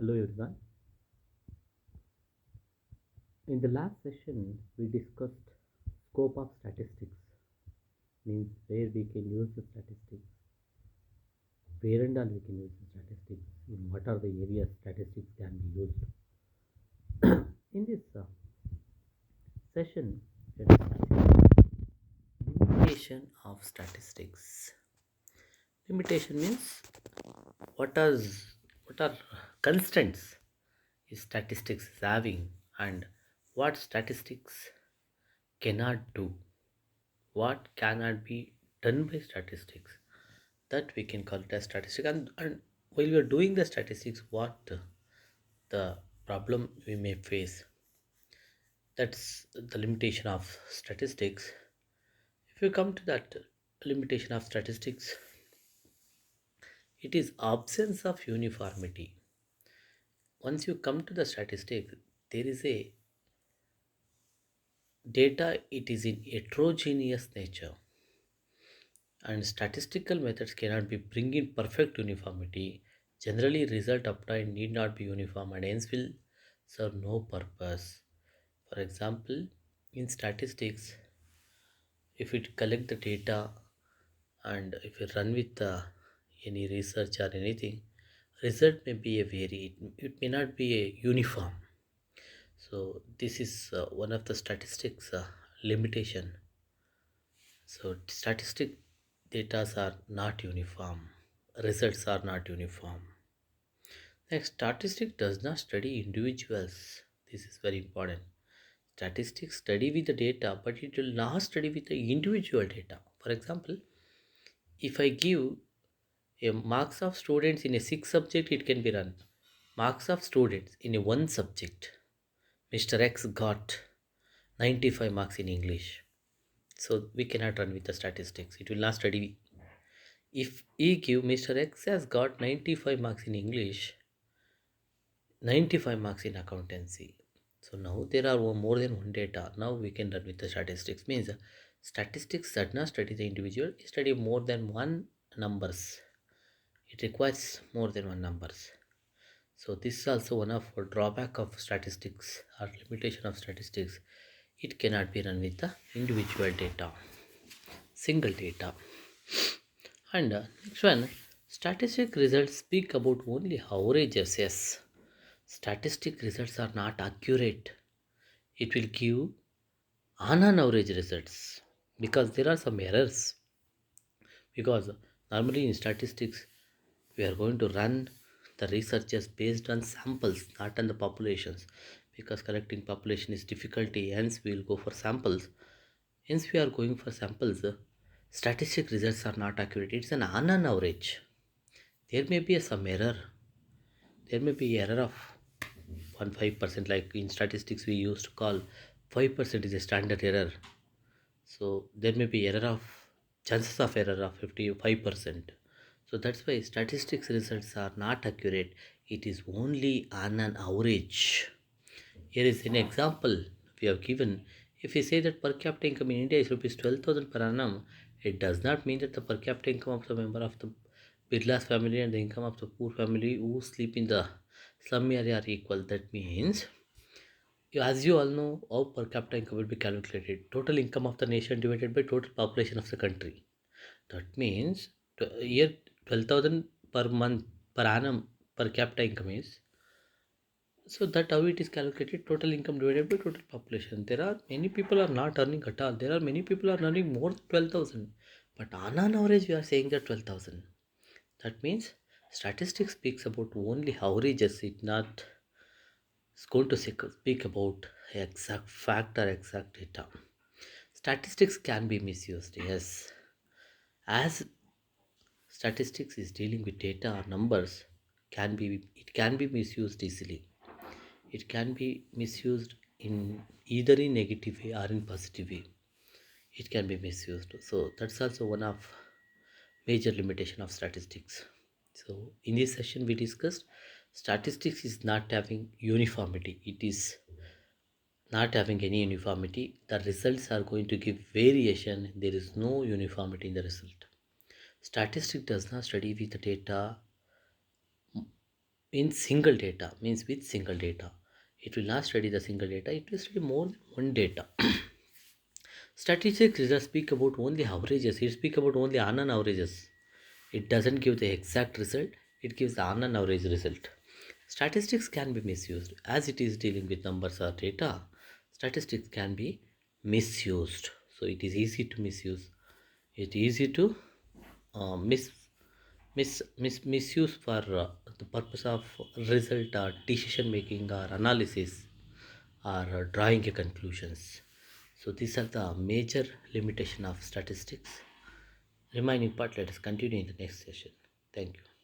Hello everyone. In the last session, we discussed scope of statistics, means where we can use the statistics, where and all we can use the statistics, in what are the areas statistics can be used. In this session, let us start. Limitation of statistics. Limitation means what are what are constants is statistics is having and what statistics cannot do, what cannot be done by statistics, that we can call it as statistic. And while we are doing the statistics, what the problem we may face, that's the limitation of statistics. If you come to that limitation of statistics, it is absence of uniformity. Once you come to the statistics, there is a data, it is in heterogeneous nature, and statistical methods cannot be bring in perfect uniformity. Generally, result obtained need not be uniform and hence will serve no purpose. For example, in statistics, if we collect the data and if we run with any research or anything, result may be a vary. It may not be a uniform. So this is one of the statistics limitation. So statistic data are not uniform, results are not uniform. Next, statistic does not study individuals. This is very important. Statistics study with the data, but it will not study with the individual data. For example, if I give a marks of students in a six subject, it can be run. Marks of students in a one subject. Mr. X got 95 marks in English. So we cannot run with the statistics. It will not study. If E give Mr. X has got 95 marks in English, 95 marks in accountancy. So now there are more than one data. Now we can run with the statistics. Means statistics does not study the individual, it study more than one numbers. It requires more than one numbers. So this is also one of a drawback of statistics or limitation of statistics. It cannot be run with the individual data, single data. And next one, statistic results speak about only averages. Yes, statistic results are not accurate. It will give on an average results because there are some errors. Because normally in statistics, we are going to run the researches based on samples, not on the populations. Because collecting population is difficulty, hence we will go for samples. Hence we are going for samples. Statistic results are not accurate. It's an on an average. There may be some error. There may be error of 1 5%, like in statistics we used to call 5% is a standard error. So there may be error of chances of error of 55%. So that's why statistics results are not accurate. It is only on an average. Here is an example we have given. If we say that per capita income in India is rupees 12,000 per annum, it does not mean that the per capita income of the member of the Birla's family and the income of the poor family who sleep in the slum area are equal. That means, as you all know, how per capita income will be calculated. Total income of the nation divided by total population of the country. That means year 12,000 per month per annum per capita income is, so that how it is calculated, total income divided by total population. There are many people are not earning at all. There are many people are earning more than 12,000. But on an average, we are saying that 12,000. That means statistics speaks about only averages. It not is going to speak about exact fact or exact data. Statistics can be misused. Yes, as statistics is dealing with data or numbers, can be misused easily. It can be misused in either in negative way or in positive way. It can be misused. So that's also one of major limitation of statistics. So in this session we discussed statistics is not having uniformity. It is not having any uniformity. The results are going to give variation. There is no uniformity in the result. Statistic does not study with the data in single data, means with single data. It will not study the single data, it will study more than one data. Statistics just speak about only averages, it speak about only on and averages. It doesn't give the exact result, it gives the on and average result. Statistics can be misused as it is dealing with numbers or data. Statistics can be misused, so it is easy to misuse. It easy to misuse for the purpose of result or decision making or analysis or drawing a conclusions. So these are the major limitation of statistics. Remaining part let us continue in the next session. Thank you.